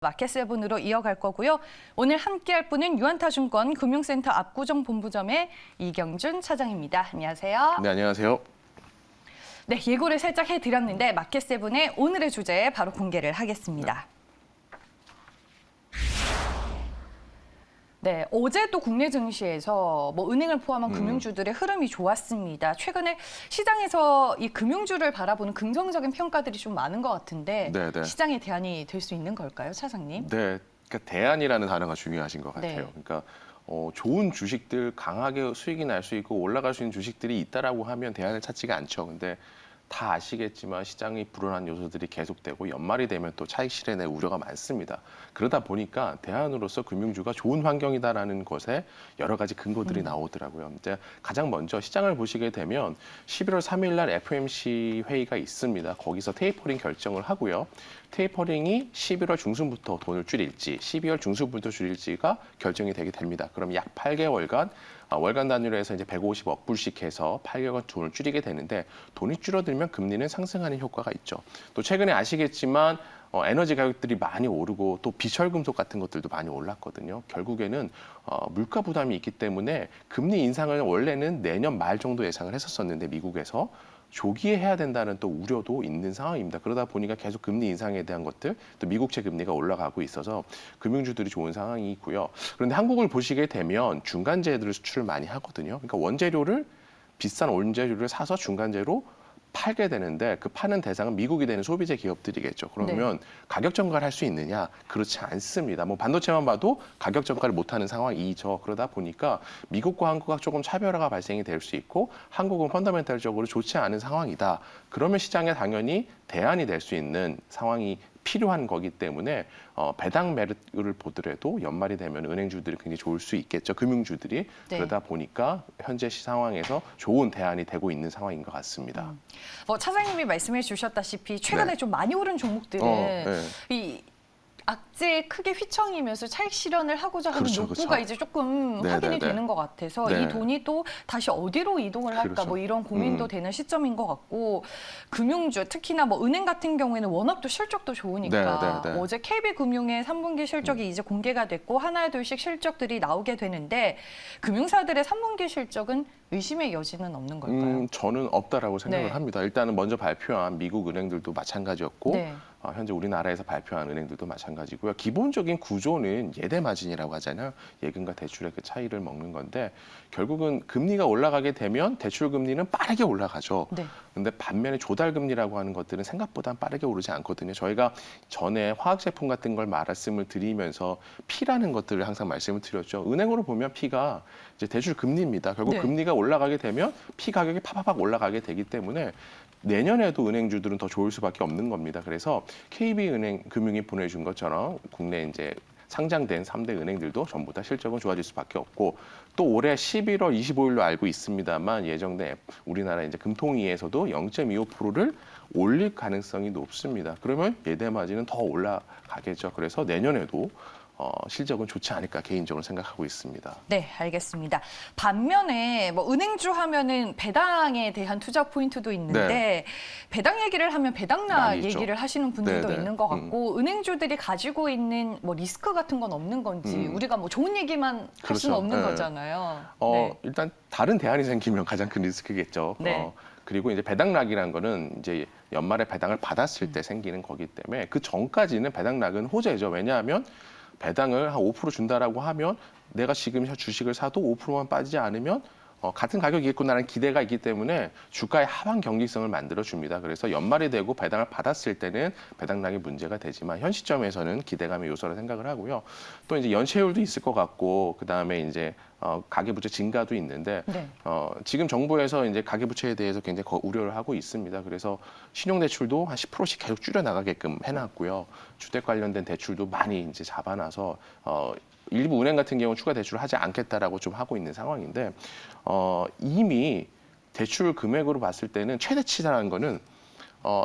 마켓세븐으로 이어갈 거고요. 오늘 함께할 분은 유한타증권 금융센터 압구정본부점의 이경준 차장입니다. 안녕하세요. 네, 안녕하세요. 네, 예고를 살짝 해드렸는데 마켓세븐의 오늘의 주제 바로 공개를 하겠습니다. 네, 어제 또 국내 증시에서 은행을 포함한 금융주들의 흐름이 좋았습니다. 최근에 시장에서 이 금융주를 바라보는 긍정적인 평가들이 좀 많은 것 같은데 네네. 시장의 대안이 될 수 있는 걸까요, 차장님? 네, 그러니까 대안이라는 단어가 중요하신 것 같아요. 네. 그러니까 좋은 주식들 강하게 수익이 날 수 있고 올라갈 수 있는 주식들이 있다라고 하면 대안을 찾지가 않죠. 근데 다 아시겠지만 시장이 불안한 요소들이 계속되고 연말이 되면 또 차익 실현의 우려가 많습니다. 그러다 보니까 대안으로서 금융주가 좋은 환경이다라는 것에 여러 가지 근거들이 나오더라고요. 이제 가장 먼저 시장을 보시게 되면 11월 3일 날 FOMC 회의가 있습니다. 거기서 테이퍼링 결정을 하고요. 테이퍼링이 11월 중순부터 돈을 줄일지, 12월 중순부터 줄일지가 결정이 되게 됩니다. 그럼 약 8개월간 월간 단위로 해서 이제 150억 불씩 해서 8개월간 돈을 줄이게 되는데 돈이 줄어들면 금리는 상승하는 효과가 있죠. 또 최근에 아시겠지만 에너지 가격들이 많이 오르고 또 비철금속 같은 것들도 많이 올랐거든요. 결국에는 물가 부담이 있기 때문에 금리 인상을 원래는 내년 말 정도 예상을 했었었는데 미국에서 조기에 해야 된다는 또 우려도 있는 상황입니다. 그러다 보니까 계속 금리 인상에 대한 것들, 또 미국채 금리가 올라가고 있어서 금융주들이 좋은 상황이고요. 그런데 한국을 보시게 되면 중간재들을 수출을 많이 하거든요. 그러니까 원재료를 비싼 원재료를 사서 중간재로 팔게 되는데 그 파는 대상은 미국이 되는 소비재 기업들이겠죠. 그러면 가격 전가를 할 수 있느냐? 그렇지 않습니다. 반도체만 봐도 가격 전가를 못하는 상황이죠. 그러다 보니까 미국과 한국과 조금 차별화가 발생이 될 수 있고 한국은 펀더멘탈적으로 좋지 않은 상황이다. 그러면 시장에 당연히 대안이 될 수 있는 상황이 필요한 거기 때문에 배당 매력을 보더라도 연말이 되면 은행주들이 굉장히 좋을 수 있겠죠. 금융주들이. 네. 그러다 보니까 현재 상황에서 좋은 대안이 되고 있는 상황인 것 같습니다. 차장님이 말씀해 주셨다시피 최근에 네. 좀 많이 오른 종목들은 네. 이 악재에 크게 휘청이면서 차익 실현을 하고자 하는 그렇죠, 욕구가 그렇죠. 이제 조금 네, 확인이 네, 네. 되는 것 같아서 네. 이 돈이 또 다시 어디로 이동을 할까 그렇죠. 이런 고민도 되는 시점인 것 같고 금융주 특히나 은행 같은 경우에는 워낙 또 실적도 좋으니까 네, 네, 네. 어제 KB금융의 3분기 실적이 이제 공개가 됐고 하나 둘씩 실적들이 나오게 되는데 금융사들의 3분기 실적은 의심의 여지는 없는 걸까요? 저는 없다라고 생각을 네. 합니다. 일단은 먼저 발표한 미국 은행들도 마찬가지였고 네. 현재 우리나라에서 발표한 은행들도 마찬가지고요. 기본적인 구조는 예대 마진이라고 하잖아요. 예금과 대출의 그 차이를 먹는 건데 결국은 금리가 올라가게 되면 대출 금리는 빠르게 올라가죠. 네. 근데 반면에 조달 금리라고 하는 것들은 생각보다 빠르게 오르지 않거든요. 저희가 전에 화학 제품 같은 걸 말씀을 드리면서 P라는 것들을 항상 말씀을 드렸죠. 은행으로 보면 P가 이제 대출 금리입니다. 결국 네. 금리가 올라가게 되면 P 가격이 파파박 올라가게 되기 때문에 내년에도 은행주들은 더 좋을 수밖에 없는 겁니다. 그래서 KB은행 금융이 보내준 것처럼 국내 이제 상장된 3대 은행들도 전부 다 실적은 좋아질 수밖에 없고 또 올해 11월 25일로 알고 있습니다만 예정된 우리나라 이제 금통위에서도 0.25%를 올릴 가능성이 높습니다. 그러면 예대 마진은 더 올라가겠죠. 그래서 내년에도 실적은 좋지 않을까 개인적으로 생각하고 있습니다. 네, 알겠습니다. 반면에 은행주 하면은 배당에 대한 투자 포인트도 있는데 네. 배당 얘기를 하면 배당락 많이 있죠. 얘기를 하시는 분들도 네, 네. 있는 것 같고 은행주들이 가지고 있는 리스크 같은 건 없는 건지 우리가 좋은 얘기만 할 수는 그렇죠. 없는 네. 거잖아요. 네. 일단 다른 대안이 생기면 가장 큰 리스크겠죠. 네. 그리고 이제 배당락이라는 거는 이제 연말에 배당을 받았을 때 생기는 거기 때문에 그 전까지는 배당락은 호재죠. 왜냐하면 배당을 한 5% 준다라고 하면 내가 지금 주식을 사도 5%만 빠지지 않으면 같은 가격이겠구나라는 기대가 있기 때문에 주가의 하방 경직성을 만들어 줍니다. 그래서 연말이 되고 배당을 받았을 때는 배당락이 문제가 되지만 현 시점에서는 기대감의 요소라 생각을 하고요. 또 이제 연체율도 있을 것 같고 그 다음에 이제 가계부채 증가도 있는데 네. 지금 정부에서 이제 가계부채에 대해서 굉장히 우려를 하고 있습니다. 그래서 신용대출도 한 10%씩 계속 줄여 나가게끔 해놨고요. 주택 관련된 대출도 많이 이제 잡아놔서 일부 은행 같은 경우는 추가 대출을 하지 않겠다라고 좀 하고 있는 상황인데 이미 대출 금액으로 봤을 때는 최대치라는 거는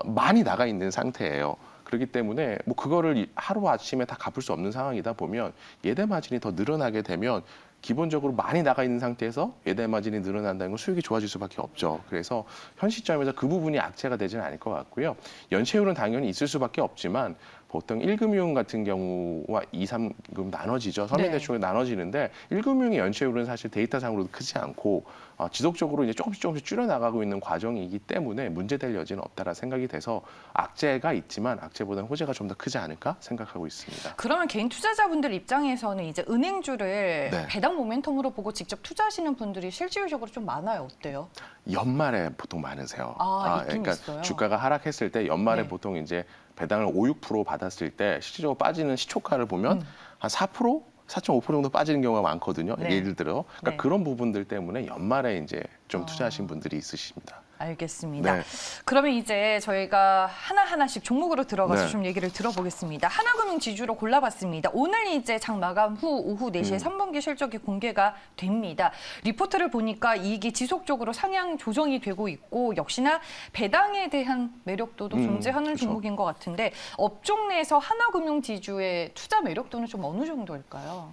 많이 나가 있는 상태예요. 그렇기 때문에 그거를 하루 아침에 다 갚을 수 없는 상황이다 보면 예대 마진이 더 늘어나게 되면 기본적으로 많이 나가 있는 상태에서 예대 마진이 늘어난다는 건 수익이 좋아질 수밖에 없죠. 그래서 현 시점에서 그 부분이 악재가 되지는 않을 것 같고요. 연체율은 당연히 있을 수밖에 없지만 보통 1금융 같은 경우와 2, 3금 나눠지죠. 선행대출이 나눠지는데 1금융의 연체율은 사실 데이터상으로도 크지 않고 지속적으로 이제 조금씩 줄여나가고 있는 과정이기 때문에 문제될 여지는 없다라 생각이 돼서 악재가 있지만 악재보다는 호재가 좀 더 크지 않을까 생각하고 있습니다. 그러면 개인 투자자분들 입장에서는 이제 은행주를 네. 배당 모멘텀으로 보고 직접 투자하시는 분들이 실질적으로 좀 많아요. 어때요? 연말에 보통 많으세요. 있긴 그러니까 있어요. 주가가 하락했을 때 연말에 네. 보통 이제 배당을 5, 6% 받았을 때 실질적으로 빠지는 시초가를 보면 한 4%? 4.5% 정도 빠지는 경우가 많거든요. 네. 예를 들어. 그러니까 네. 그런 부분들 때문에 연말에 이제 좀 투자하신 분들이 있으십니다. 알겠습니다. 네. 그러면 이제 저희가 하나하나씩 종목으로 들어가서 네. 좀 얘기를 들어보겠습니다. 하나금융 지주로 골라봤습니다. 오늘 이제 장 마감 후 오후 4시에 3분기 실적이 공개가 됩니다. 리포트를 보니까 이익이 지속적으로 상향 조정이 되고 있고 역시나 배당에 대한 매력도도 존재하는 그렇죠. 종목인 것 같은데 업종 내에서 하나금융 지주의 투자 매력도는 좀 어느 정도일까요?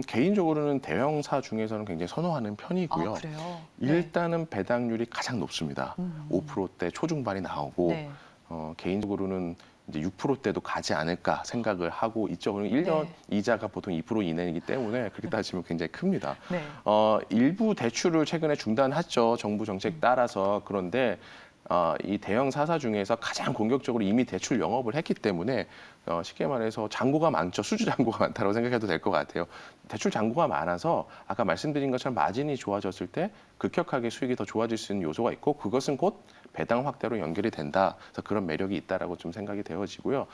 개인적으로는 대형사 중에서는 굉장히 선호하는 편이고요. 그래요? 일단은 배당률이 가장 높습니다. 5%대 초중반이 나오고 네. 개인적으로는 이제 6%대도 가지 않을까 생각을 하고 이쪽은 1년 네. 이자가 보통 2% 이내이기 때문에 그렇게 따지면 굉장히 큽니다. 네. 일부 대출을 최근에 중단했죠. 정부 정책 따라서. 그런데 이 대형 사사 중에서 가장 공격적으로 이미 대출 영업을 했기 때문에 쉽게 말해서 잔고가 많죠. 수주 잔고가 많다고 생각해도 될 것 같아요. 대출 잔고가 많아서 아까 말씀드린 것처럼 마진이 좋아졌을 때 급격하게 수익이 더 좋아질 수 있는 요소가 있고 그것은 곧 배당 확대로 연결이 된다. 그래서 그런 매력이 있다라고 좀 생각이 되어지고요.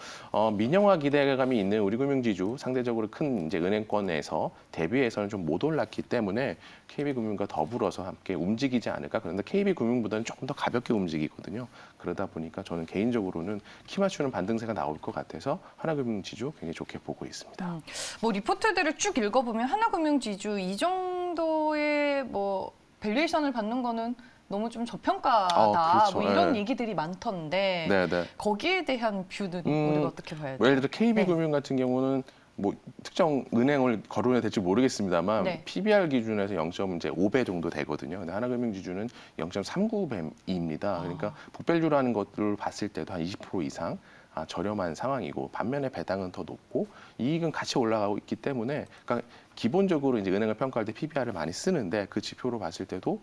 민영화 기대감이 있는 우리 금융지주 상대적으로 큰 이제 은행권에서 대비해서는 좀 못 올랐기 때문에 KB금융과 더불어서 함께 움직이지 않을까. 그런데 KB금융보다는 조금 더 가볍게 움직이거든요. 그러다 보니까 저는 개인적으로는 키 맞추는 반등세가 나올 것 같아서 하나금융지주 굉장히 좋게 보고 있습니다. 뭐 리포트들을 쭉 읽어보면 하나금융지주 이 정도의 뭐 밸류에이션을 받는 거는 너무 좀 저평가다. 그렇죠. 뭐 이런 네. 얘기들이 많던데 네. 거기에 대한 뷰는 우리가 어떻게 봐야 돼요? 예를 들어 KB금융 같은 경우는 뭐 특정 은행을 거론해야 될지 모르겠습니다만 네. PBR 기준에서 0.5배 정도 되거든요. 근데 하나금융 지주는 0.39배입니다. 그러니까 북밸류라는 것들을 봤을 때도 한 20% 이상 저렴한 상황이고 반면에 배당은 더 높고 이익은 같이 올라가고 있기 때문에 그러니까 기본적으로 이제 은행을 평가할 때 PBR을 많이 쓰는데 그 지표로 봤을 때도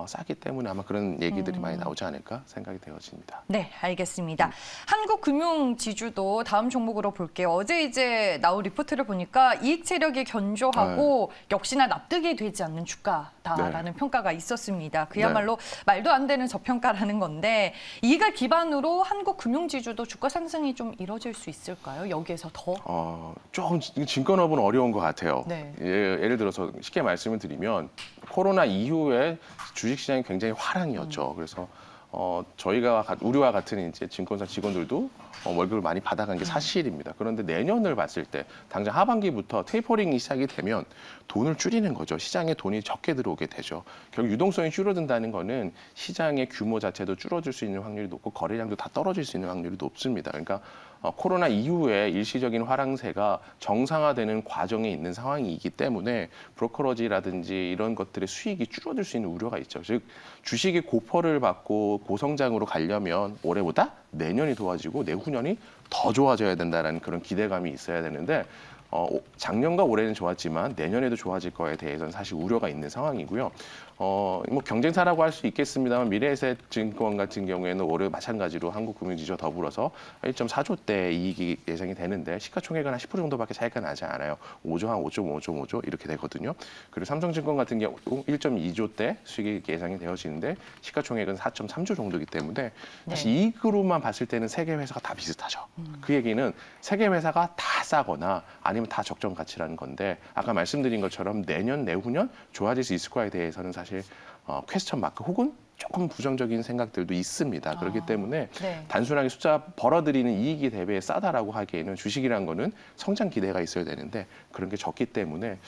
싸기 때문에 아마 그런 얘기들이 많이 나오지 않을까 생각이 되어집니다. 네, 알겠습니다. 한국금융지주도 다음 종목으로 볼게요. 어제 이제 나온 리포트를 보니까 이익 체력이 견조하고 역시나 납득이 되지 않는 주가다라는 평가가 있었습니다. 그야말로 말도 안 되는 저평가라는 건데 이익을 기반으로 한국금융지주도 주가 상승이 좀 이뤄질 수 있을까요? 여기에서 더? 조금 증권업은 어려운 것 같아요. 네. 예를 들어서 쉽게 말씀을 드리면 코로나 이후에 주식시장이 굉장히 화랑이었죠. 그래서 우리와 같은 이제 증권사 직원들도 월급을 많이 받아간 게 사실입니다. 그런데 내년을 봤을 때 당장 하반기부터 테이퍼링이 시작이 되면 돈을 줄이는 거죠. 시장에 돈이 적게 들어오게 되죠. 결국 유동성이 줄어든다는 거는 시장의 규모 자체도 줄어들 수 있는 확률이 높고 거래량도 다 떨어질 수 있는 확률이 높습니다. 그러니까 코로나 이후에 일시적인 화랑세가 정상화되는 과정에 있는 상황이기 때문에 브로커러지라든지 이런 것들의 수익이 줄어들 수 있는 우려가 있죠. 즉 주식이 고퍼를 받고 고성장으로 가려면 올해보다 내년이 도와지고 내후년이 더 좋아져야 된다는 그런 기대감이 있어야 되는데 작년과 올해는 좋았지만 내년에도 좋아질 거에 대해서는 사실 우려가 있는 상황이고요. 뭐 경쟁사라고 할 수 있겠습니다만 미래에셋증권 같은 경우에는 올해 마찬가지로 한국금융지주와 더불어서 1.4조대 이익이 예상이 되는데 시가총액은 한 10% 정도밖에 차이가 나지 않아요. 5조 한 5.5조 이렇게 되거든요. 그리고 삼성증권 같은 경우 1.2조대 수익이 예상이 되어지는데 시가총액은 4.3조 정도이기 때문에 사실 이익으로만 봤을 때는 세 개 회사가 다 비슷하죠. 그 얘기는 세 개 회사가 다 싸거나 아니면 다 적정 가치라는 건데 아까 말씀드린 것처럼 내년 내후년 좋아질 수 있을 거에 대해서는 사실 퀘스천 마크 혹은 조금 부정적인 생각들도 있습니다. 그렇기 때문에 단순하게 숫자 벌어들이는 이익이 대비해 싸다라고 하기에는 주식이라는 거는 성장 기대가 있어야 되는데 그런 게 적기 때문에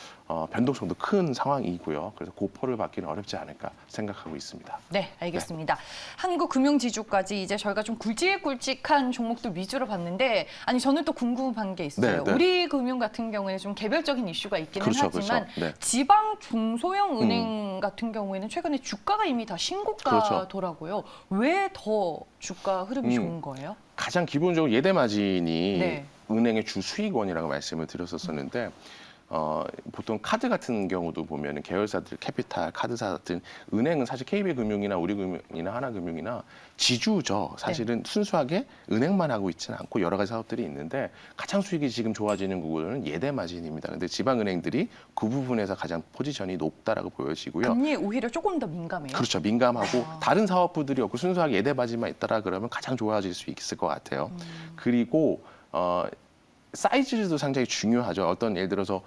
변동성도 큰 상황이고요. 그래서 고퍼를 받기는 어렵지 않을까 생각하고 있습니다. 네, 알겠습니다. 한국금융지주까지 이제 저희가 좀 굵직굵직한 종목들 위주로 봤는데 아니 저는 또 궁금한 게 있어요. 우리 금융 같은 경우에는 좀 개별적인 이슈가 있기는 하지만 지방 중소형 은행 같은 경우에는 최근에 주가가 이미 다 신고가더라고요. 왜 더 주가 흐름이 좋은 거예요? 가장 기본적으로 예대 마진이 은행의 주 수익원이라고 말씀을 드렸었는데 보통 카드 같은 경우도 보면은 계열사들, 캐피탈, 카드사 같은 은행은 사실 KB금융이나 우리금융이나 하나금융이나 지주죠. 사실은 순수하게 은행만 하고 있지는 않고 여러 가지 사업들이 있는데 가장 수익이 지금 좋아지는 구조는 예대 마진입니다. 근데 지방은행들이 그 부분에서 가장 포지션이 높다라고 보여지고요. 금리에 오히려 조금 더 민감해요. 그렇죠. 민감하고 다른 사업부들이 없고 순수하게 예대 마진만 있다라 그러면 가장 좋아질 수 있을 것 같아요. 그리고 사이즈도 상당히 중요하죠. 어떤 예를 들어서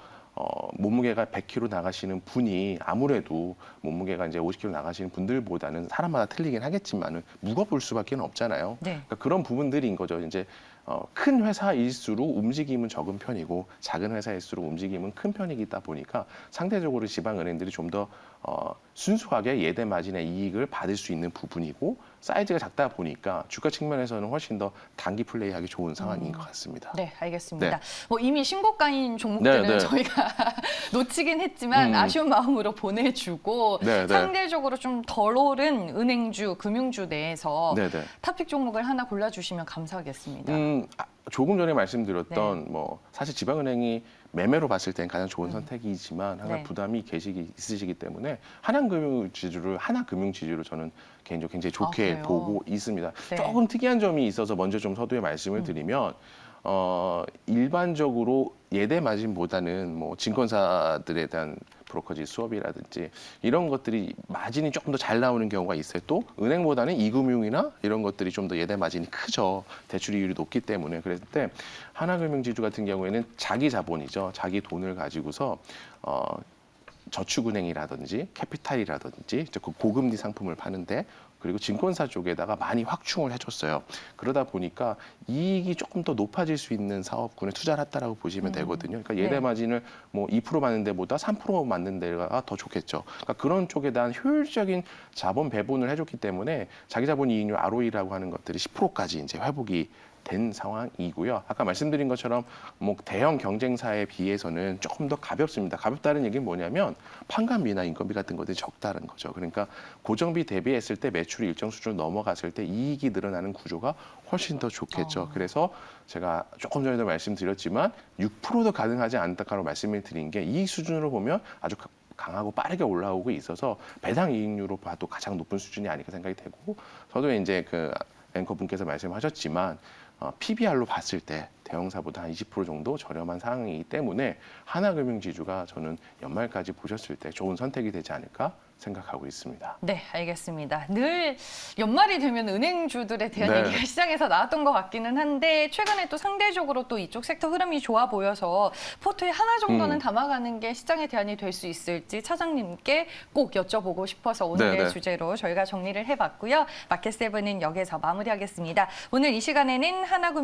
몸무게가 100kg 나가시는 분이 아무래도 몸무게가 이제 50kg 나가시는 분들보다는 사람마다 틀리긴 하겠지만은 무거울 수밖에 없잖아요. 네. 그러니까 그런 부분들인 거죠. 이제 큰 회사일수록 움직임은 적은 편이고 작은 회사일수록 움직임은 큰 편이다 보니까 상대적으로 지방은행들이 좀 더 순수하게 예대 마진의 이익을 받을 수 있는 부분이고 사이즈가 작다 보니까 주가 측면에서는 훨씬 더 단기 플레이하기 좋은 상황인 것 같습니다. 네, 알겠습니다. 네. 뭐 이미 신고가인 종목들은 네, 네. 저희가 놓치긴 했지만 아쉬운 마음으로 보내주고 네, 네. 상대적으로 좀 덜 오른 은행주, 금융주 내에서 네, 네. 탑픽 종목을 하나 골라주시면 감사하겠습니다. 조금 전에 말씀드렸던 뭐 사실 지방은행이 매매로 봤을 땐 가장 좋은 선택이지만 항상 네. 부담이 있으시기 때문에 하나금융 지주를 저는 개인적으로 굉장히 좋게 그래요? 보고 있습니다. 네. 조금 특이한 점이 있어서 먼저 좀 서두에 말씀을 드리면 일반적으로 예대 마진보다는 뭐 증권사들에 대한 브로커지 수업이라든지 이런 것들이 마진이 조금 더 잘 나오는 경우가 있어요. 또 은행보다는 이금융이나 이런 것들이 좀 더 예대 마진이 크죠. 대출 이율이 높기 때문에. 그랬을 때 하나금융지주 같은 경우에는 자기 자본이죠. 자기 돈을 가지고서 저축은행이라든지 캐피탈이라든지 그 고금리 상품을 파는데 그리고 증권사 쪽에다가 많이 확충을 해줬어요. 그러다 보니까 이익이 조금 더 높아질 수 있는 사업군에 투자를 했다라고 보시면 되거든요. 그러니까 예대 네. 마진을 뭐 2% 맞는 데보다 3% 맞는 데가 더 좋겠죠. 그러니까 그런 쪽에 대한 효율적인 자본 배분을 해줬기 때문에 자기 자본 이익률 ROE라고 하는 것들이 10%까지 이제 회복이 된 상황이고요. 아까 말씀드린 것처럼 뭐 대형 경쟁사에 비해서는 조금 더 가볍습니다. 가볍다는 얘기는 뭐냐면 판관비나 인건비 같은 것들이 적다는 거죠. 그러니까 고정비 대비했을 때 매출이 일정 수준을 넘어갔을 때 이익이 늘어나는 구조가 훨씬 더 좋겠죠. 그래서 제가 조금 전에도 말씀드렸지만 6%도 가능하지 않다고 말씀을 드린 게 이익 수준으로 보면 아주 강하고 빠르게 올라오고 있어서 배당 이익률로 봐도 가장 높은 수준이 아닐까 생각이 되고 저도 이제 그 앵커분께서 말씀하셨지만 PBR로 봤을 때 대형사보다 한 20% 정도 저렴한 상황이기 때문에 하나금융지주가 저는 연말까지 보셨을 때 좋은 선택이 되지 않을까 생각하고 있습니다. 네, 알겠습니다. 늘 연말이 되면 은행주들에 대한 네. 얘기가 시장에서 나왔던 것 같기는 한데 최근에 또 상대적으로 또 이쪽 섹터 흐름이 좋아 보여서 포트에 하나 정도는 담아가는 게 시장의 대안이 될 수 있을지 차장님께 꼭 여쭤보고 싶어서 오늘의 네, 네. 주제로 저희가 정리를 해봤고요. 마켓 세븐은 여기서 마무리하겠습니다. 오늘 이 시간에는 하나금융